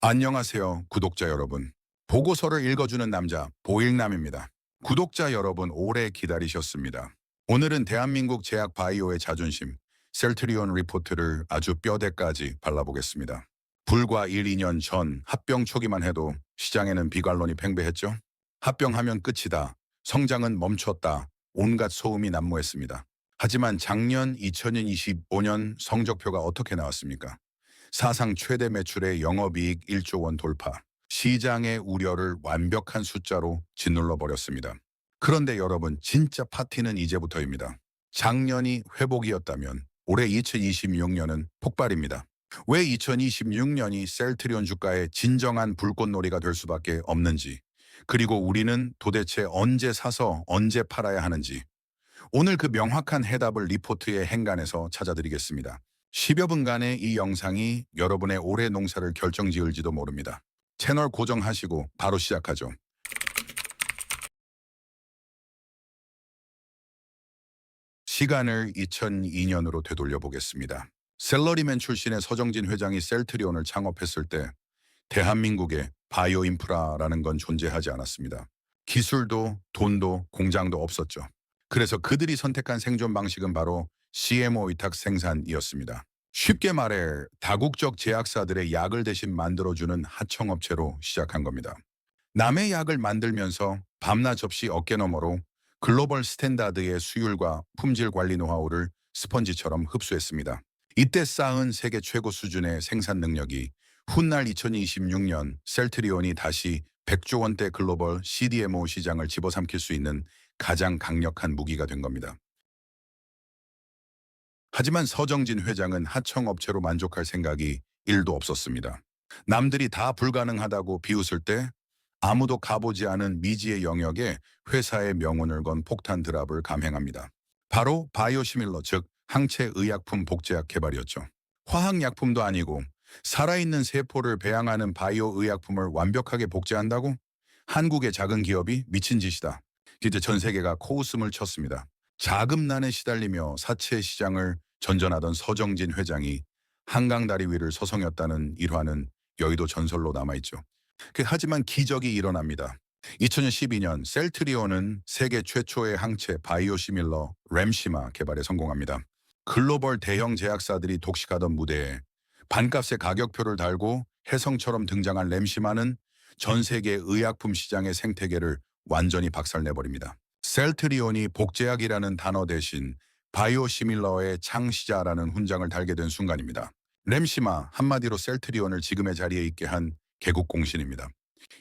안녕하세요, 구독자 여러분. 보고서를 읽어주는 남자, 보일남입니다. 구독자 여러분, 오래 기다리셨습니다. 오늘은 대한민국 제약 바이오의 자존심, 셀트리온 리포트를 아주 뼈대까지 발라보겠습니다. 불과 1, 2년 전 합병 초기만 해도 시장에는 비관론이 팽배했죠. 합병하면 끝이다. 성장은 멈췄다. 온갖 소음이 난무했습니다. 하지만 작년 2025년 성적표가 어떻게 나왔습니까? 사상 최대 매출의 영업이익 1조 원 돌파. 시장의 우려를 완벽한 숫자로 짓눌러 버렸습니다. 그런데 여러분, 진짜 파티는 이제부터입니다. 작년이 회복이었다면 올해 2026년은 폭발입니다. 왜 2026년이 셀트리온 주가의 진정한 불꽃놀이가 될 수밖에 없는지, 그리고 우리는 도대체 언제 사서 언제 팔아야 하는지, 오늘 그 명확한 해답을 리포트의 행간에서 찾아드리겠습니다. 10여 분간의 이 영상이 여러분의 올해 농사를 결정지을지도 모릅니다. 채널 고정하시고 바로 시작하죠. 시간을 2002년으로 되돌려 보겠습니다. 셀러리맨 출신의 서정진 회장이 셀트리온을 창업했을 때 대한민국에 바이오 인프라라는 건 존재하지 않았습니다. 기술도 돈도 공장도 없었죠. 그래서 그들이 선택한 생존 방식은 바로 CMO 위탁 생산이었습니다. 쉽게 말해 다국적 제약사들의 약을 대신 만들어주는 하청업체로 시작한 겁니다. 남의 약을 만들면서 밤낮 없이 어깨너머로 글로벌 스탠다드의 수율과 품질 관리 노하우를 스펀지처럼 흡수했습니다. 이때 쌓은 세계 최고 수준의 생산 능력이 훗날 2026년 셀트리온이 다시 100조 원대 글로벌 CDMO 시장을 집어삼킬 수 있는 가장 강력한 무기가 된 겁니다. 하지만 서정진 회장은 하청업체로 만족할 생각이 1도 없었습니다. 남들이 다 불가능하다고 비웃을 때 아무도 가보지 않은 미지의 영역에 회사의 명운을 건 폭탄 드랍을 감행합니다. 바로 바이오시밀러, 즉 항체 의약품 복제약 개발이었죠. 화학약품도 아니고 살아있는 세포를 배양하는 바이오 의약품을 완벽하게 복제한다고? 한국의 작은 기업이 미친 짓이다. 이제 전 세계가 코웃음을 쳤습니다. 자금난에 시달리며 사채 시장을 전전하던 서정진 회장이 한강 다리 위를 서성였다는 일화는 여의도 전설로 남아있죠. 하지만 기적이 일어납니다. 2012년 셀트리온은 세계 최초의 항체 바이오시밀러 램시마 개발에 성공합니다. 글로벌 대형 제약사들이 독식하던 무대에 반값의 가격표를 달고 혜성처럼 등장한 램시마는 전 세계 의약품 시장의 생태계를 완전히 박살내버립니다. 셀트리온이 복제약이라는 단어 대신 바이오시밀러의 창시자라는 훈장을 달게 된 순간입니다. 램시마, 한마디로 셀트리온을 지금의 자리에 있게 한 개국공신입니다.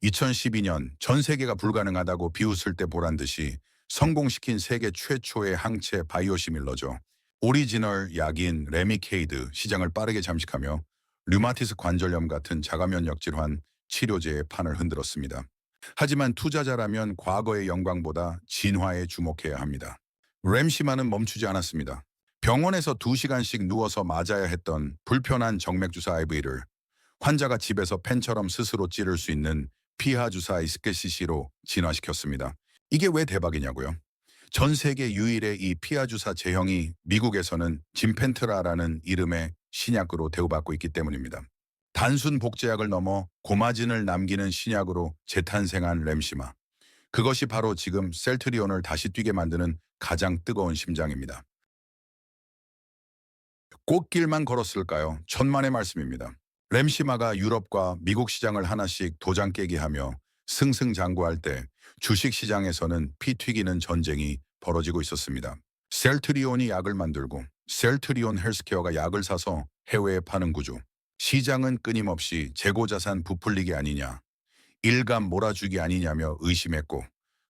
2012년 전 세계가 불가능하다고 비웃을 때 보란 듯이 성공시킨 세계 최초의 항체 바이오시밀러죠. 오리지널 약인 레미케이드 시장을 빠르게 잠식하며 류마티스 관절염 같은 자가면역 질환 치료제의 판을 흔들었습니다. 하지만 투자자라면 과거의 영광보다 진화에 주목해야 합니다. 램시마는 멈추지 않았습니다. 병원에서 2시간씩 누워서 맞아야 했던 불편한 정맥주사 IV를 환자가 집에서 펜처럼 스스로 찌를 수 있는 피하주사 이스케시시로 진화시켰습니다. 이게 왜 대박이냐고요? 전 세계 유일의 이 피하주사 제형이 미국에서는 짐펜트라라는 이름의 신약으로 대우받고 있기 때문입니다. 단순 복제약을 넘어 고마진을 남기는 신약으로 재탄생한 램시마. 그것이 바로 지금 셀트리온을 다시 뛰게 만드는 가장 뜨거운 심장입니다. 꽃길만 걸었을까요? 천만의 말씀입니다. 램시마가 유럽과 미국 시장을 하나씩 도장 깨기 하며 승승장구할 때 주식시장에서는 피 튀기는 전쟁이 벌어지고 있었습니다. 셀트리온이 약을 만들고 셀트리온 헬스케어가 약을 사서 해외에 파는 구조. 시장은 끊임없이 재고자산 부풀리기 아니냐, 일감 몰아주기 아니냐며 의심했고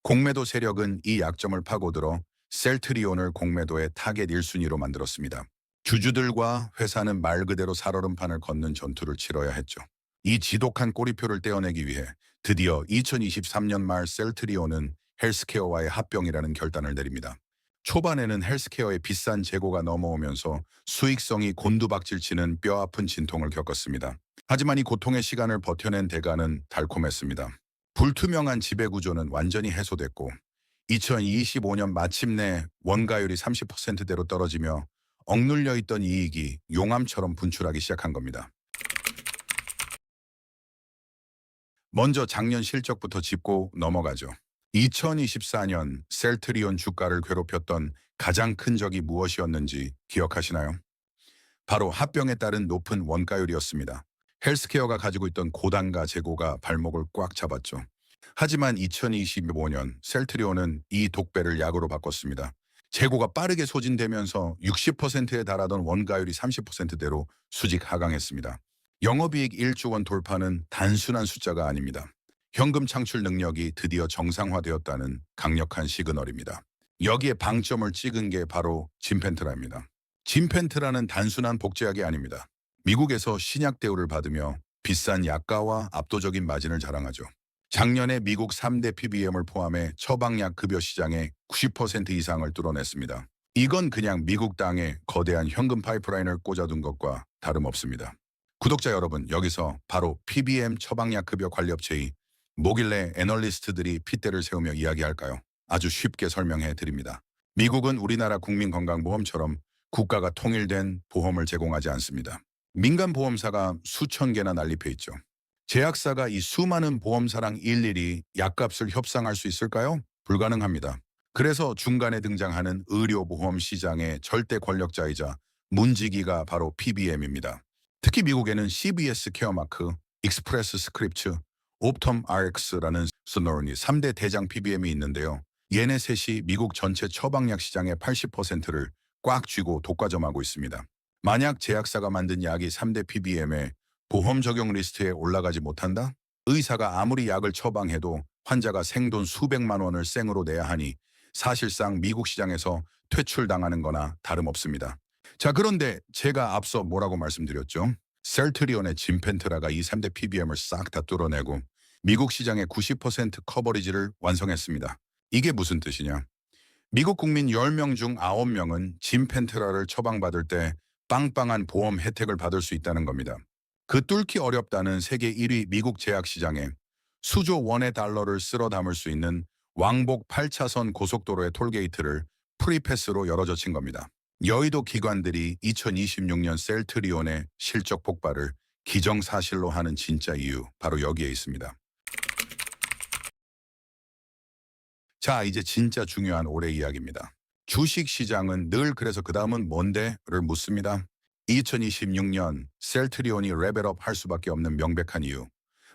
공매도 세력은 이 약점을 파고들어 셀트리온을 공매도의 타겟 1순위로 만들었습니다. 주주들과 회사는 말 그대로 살얼음판을 걷는 전투를 치러야 했죠. 이 지독한 꼬리표를 떼어내기 위해 드디어 2023년 말 셀트리온은 헬스케어와의 합병이라는 결단을 내립니다. 초반에는 헬스케어의 비싼 재고가 넘어오면서 수익성이 곤두박질치는 뼈아픈 진통을 겪었습니다. 하지만 이 고통의 시간을 버텨낸 대가는 달콤했습니다. 불투명한 지배구조는 완전히 해소됐고 2025년 마침내 원가율이 30%대로 떨어지며 억눌려 있던 이익이 용암처럼 분출하기 시작한 겁니다. 먼저 작년 실적부터 짚고 넘어가죠. 2024년 셀트리온 주가를 괴롭혔던 가장 큰 적이 무엇이었는지 기억하시나요? 바로 합병에 따른 높은 원가율이었습니다. 헬스케어가 가지고 있던 고단가 재고가 발목을 꽉 잡았죠. 하지만 2025년 셀트리온은 이 독배를 약으로 바꿨습니다. 재고가 빠르게 소진되면서 60%에 달하던 원가율이 30%대로 수직 하강했습니다. 영업이익 1조 원 돌파는 단순한 숫자가 아닙니다. 현금 창출 능력이 드디어 정상화되었다는 강력한 시그널입니다. 여기에 방점을 찍은 게 바로 진펜트라입니다. 진펜트라는 단순한 복제약이 아닙니다. 미국에서 신약 대우를 받으며 비싼 약가와 압도적인 마진을 자랑하죠. 작년에 미국 3대 PBM을 포함해 처방약 급여 시장의 90% 이상을 뚫어냈습니다. 이건 그냥 미국 땅에 거대한 현금 파이프라인을 꽂아둔 것과 다름없습니다. 구독자 여러분, 여기서 바로 PBM 처방약 급여 관리업체의 뭐길래 애널리스트들이 핏대를 세우며 이야기할까요? 아주 쉽게 설명해 드립니다. 미국은 우리나라 국민건강보험처럼 국가가 통일된 보험을 제공하지 않습니다. 민간 보험사가 수천 개나 난립해 있죠. 제약사가 이 수많은 보험사랑 일일이 약값을 협상할 수 있을까요? 불가능합니다. 그래서 중간에 등장하는 의료보험 시장의 절대 권력자이자 문지기가 바로 PBM입니다. 특히 미국에는 CVS 케어마크, 익스프레스 스크립츠, 옵텀 RX라는 스노르니 3대 대장 PBM이 있는데요. 얘네 셋이 미국 전체 처방약 시장의 80%를 꽉 쥐고 독과점하고 있습니다. 만약 제약사가 만든 약이 3대 PBM에 보험 적용 리스트에 올라가지 못한다? 의사가 아무리 약을 처방해도 환자가 생돈 수백만 원을 생으로 내야 하니 사실상 미국 시장에서 퇴출당하는 거나 다름없습니다. 자, 그런데 제가 앞서 뭐라고 말씀드렸죠? 셀트리온의 진펜트라가 이 3대 PBM을 싹 다 뚫어내고 미국 시장의 90% 커버리지를 완성했습니다. 이게 무슨 뜻이냐? 미국 국민 10명 중 9명은 진펜트라를 처방받을 때 빵빵한 보험 혜택을 받을 수 있다는 겁니다. 그 뚫기 어렵다는 세계 1위 미국 제약 시장에 수조 원의 달러를 쓸어 담을 수 있는 왕복 8차선 고속도로의 톨게이트를 프리패스로 열어젖힌 겁니다. 여의도 기관들이 2026년 셀트리온의 실적 폭발을 기정사실로 하는 진짜 이유, 바로 여기에 있습니다. 자, 이제 진짜 중요한 올해 이야기입니다. 주식 시장은 늘 그래서 그 다음은 뭔데?를 묻습니다. 2026년 셀트리온이 레벨업 할 수밖에 없는 명백한 이유.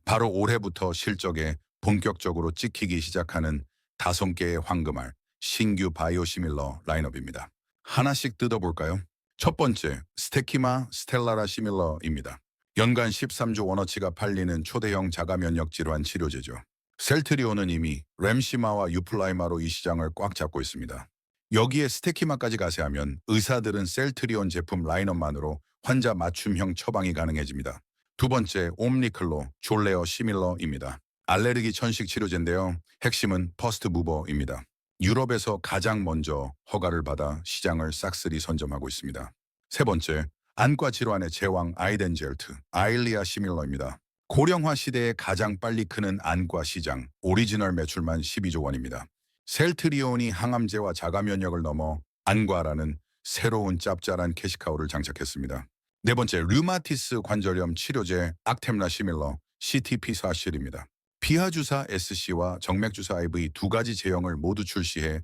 바로 올해부터 실적에 본격적으로 찍히기 시작하는 5개의 황금알, 신규 바이오시밀러 라인업입니다. 하나씩 뜯어볼까요? 첫 번째, 스테키마 스텔라라 시밀러입니다. 연간 13조 원어치가 팔리는 초대형 자가 면역 질환 치료제죠. 셀트리온은 이미 램시마와 유플라이마로 이 시장을 꽉 잡고 있습니다. 여기에 스테키마까지 가세하면 의사들은 셀트리온 제품 라인업만으로 환자 맞춤형 처방이 가능해집니다. 두 번째, 옴니클로 졸레어 시밀러입니다. 알레르기 천식 치료제인데요. 핵심은 퍼스트 무버입니다. 유럽에서 가장 먼저 허가를 받아 시장을 싹쓸이 선점하고 있습니다. 세 번째, 안과 질환의 제왕 아이덴젤트, 아일리아 시밀러입니다. 고령화 시대에 가장 빨리 크는 안과 시장, 오리지널 매출만 12조 원입니다. 셀트리온이 항암제와 자가면역을 넘어 안과라는 새로운 짭짤한 캐시카우를 장착했습니다. 네 번째, 류마티스 관절염 치료제 악템라 시밀러 CTP41입니다. 피하주사 SC와 정맥주사 IV 두 가지 제형을 모두 출시해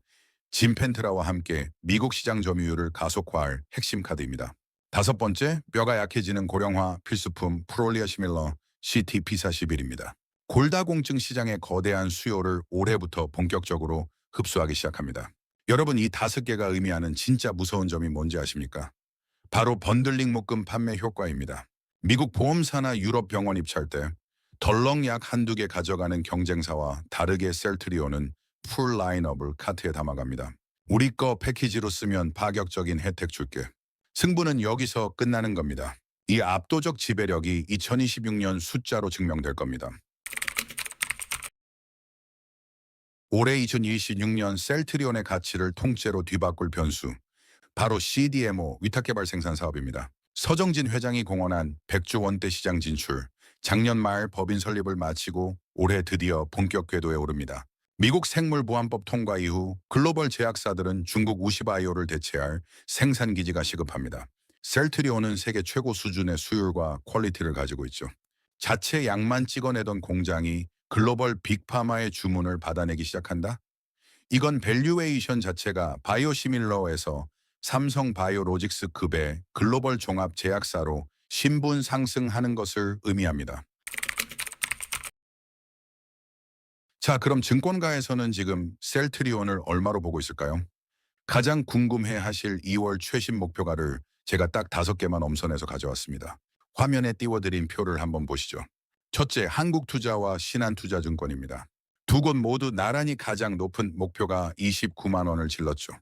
진펜트라와 함께 미국 시장 점유율을 가속화할 핵심 카드입니다. 다섯 번째, 뼈가 약해지는 고령화 필수품 프롤리아 시밀러 CTP41입니다. 골다공증 시장의 거대한 수요를 올해부터 본격적으로 흡수하기 시작합니다. 여러분, 이 5개가 의미하는 진짜 무서운 점이 뭔지 아십니까? 바로 번들링 묶음 판매 효과입니다. 미국 보험사나 유럽 병원 입찰 때 덜렁 약 한두 개 가져가는 경쟁사와 다르게 셀트리온은 풀 라인업을 카트에 담아갑니다. 우리 거 패키지로 쓰면 파격적인 혜택 줄게. 승부는 여기서 끝나는 겁니다. 이 압도적 지배력이 2026년 숫자로 증명될 겁니다. 올해 2026년 셀트리온의 가치를 통째로 뒤바꿀 변수. 바로 CDMO 위탁개발 생산 사업입니다. 서정진 회장이 공언한 100조 원대 시장 진출. 작년 말 법인 설립을 마치고 올해 드디어 본격 궤도에 오릅니다. 미국 생물보안법 통과 이후 글로벌 제약사들은 중국 우시바이오를 대체할 생산기지가 시급합니다. 셀트리온은 세계 최고 수준의 수율과 퀄리티를 가지고 있죠. 자체 약만 찍어내던 공장이 글로벌 빅파마의 주문을 받아내기 시작한다? 이건 밸류에이션 자체가 바이오시밀러에서 삼성 바이오로직스급의 글로벌 종합 제약사로 신분 상승하는 것을 의미합니다. 자, 그럼 증권가에서는 지금 셀트리온을 얼마로 보고 있을까요? 가장 궁금해 하실 2월 최신 목표가를 제가 딱 5개만 엄선해서 가져왔습니다. 화면에 띄워드린 표를 한번 보시죠. 첫째, 한국투자와 신한투자증권입니다. 두 곳 모두 나란히 가장 높은 목표가 29만 원을 질렀죠.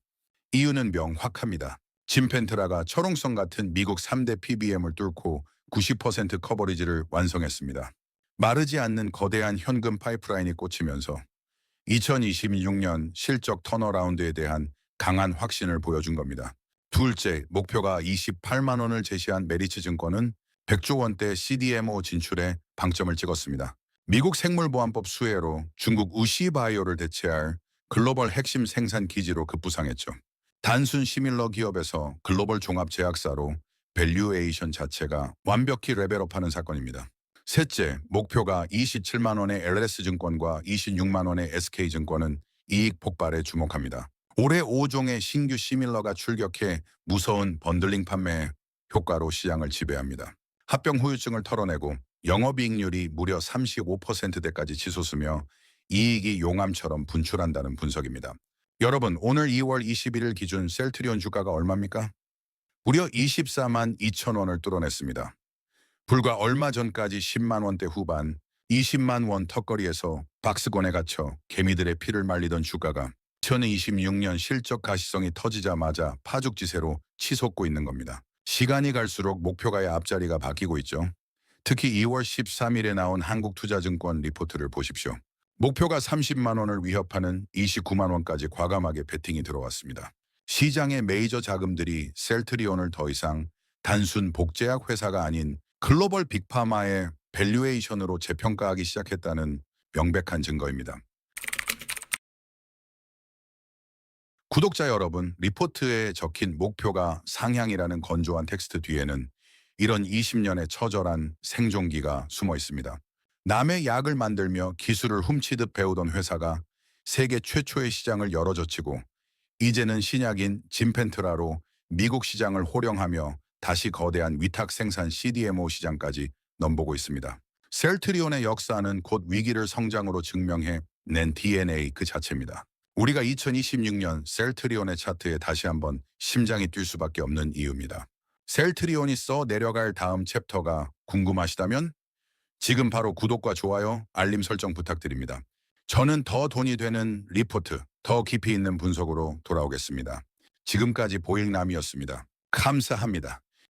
이유는 명확합니다. 짐펜트라가 철옹성 같은 미국 3대 PBM을 뚫고 90% 커버리지를 완성했습니다. 마르지 않는 거대한 현금 파이프라인이 꽂히면서 2026년 실적 턴어라운드에 대한 강한 확신을 보여준 겁니다. 둘째, 목표가 28만 원을 제시한 메리츠 증권은 100조 원대 CDMO 진출에 방점을 찍었습니다. 미국 생물보안법 수혜로 중국 우시바이오를 대체할 글로벌 핵심 생산 기지로 급부상했죠. 단순 시밀러 기업에서 글로벌 종합 제약사로 밸류에이션 자체가 완벽히 레벨업하는 사건입니다. 셋째, 목표가 27만 원의 LS증권과 26만 원의 SK증권은 이익 폭발에 주목합니다. 올해 5종의 신규 시밀러가 출격해 무서운 번들링 판매 효과로 시장을 지배합니다. 합병 후유증을 털어내고 영업이익률이 무려 35%대까지 치솟으며 이익이 용암처럼 분출한다는 분석입니다. 여러분, 오늘 2월 21일 기준 셀트리온 주가가 얼마입니까? 무려 24만 2천 원을 뚫어냈습니다. 불과 얼마 전까지 10만 원대 후반, 20만 원 턱걸이에서 박스권에 갇혀 개미들의 피를 말리던 주가가 2026년 실적 가시성이 터지자마자 파죽지세로 치솟고 있는 겁니다. 시간이 갈수록 목표가의 앞자리가 바뀌고 있죠. 특히 2월 13일에 나온 한국투자증권 리포트를 보십시오. 목표가 30만 원을 위협하는 29만 원까지 과감하게 베팅이 들어왔습니다. 시장의 메이저 자금들이 셀트리온을 더 이상 단순 복제약 회사가 아닌 글로벌 빅파마의 밸류에이션으로 재평가하기 시작했다는 명백한 증거입니다. 구독자 여러분, 리포트에 적힌 목표가 상향이라는 건조한 텍스트 뒤에는 이런 20년의 처절한 생존기가 숨어 있습니다. 남의 약을 만들며 기술을 훔치듯 배우던 회사가 세계 최초의 시장을 열어젖히고 이제는 신약인 짐펜트라로 미국 시장을 호령하며 다시 거대한 위탁 생산 CDMO 시장까지 넘보고 있습니다. 셀트리온의 역사는 곧 위기를 성장으로 증명해 낸 DNA 그 자체입니다. 우리가 2026년 셀트리온의 차트에 다시 한번 심장이 뛸 수밖에 없는 이유입니다. 셀트리온이 써 내려갈 다음 챕터가 궁금하시다면 지금 바로 구독과 좋아요, 알림 설정 부탁드립니다. 저는 더 돈이 되는 리포트, 더 깊이 있는 분석으로 돌아오겠습니다. 지금까지 보잉남이었습니다. 감사합니다.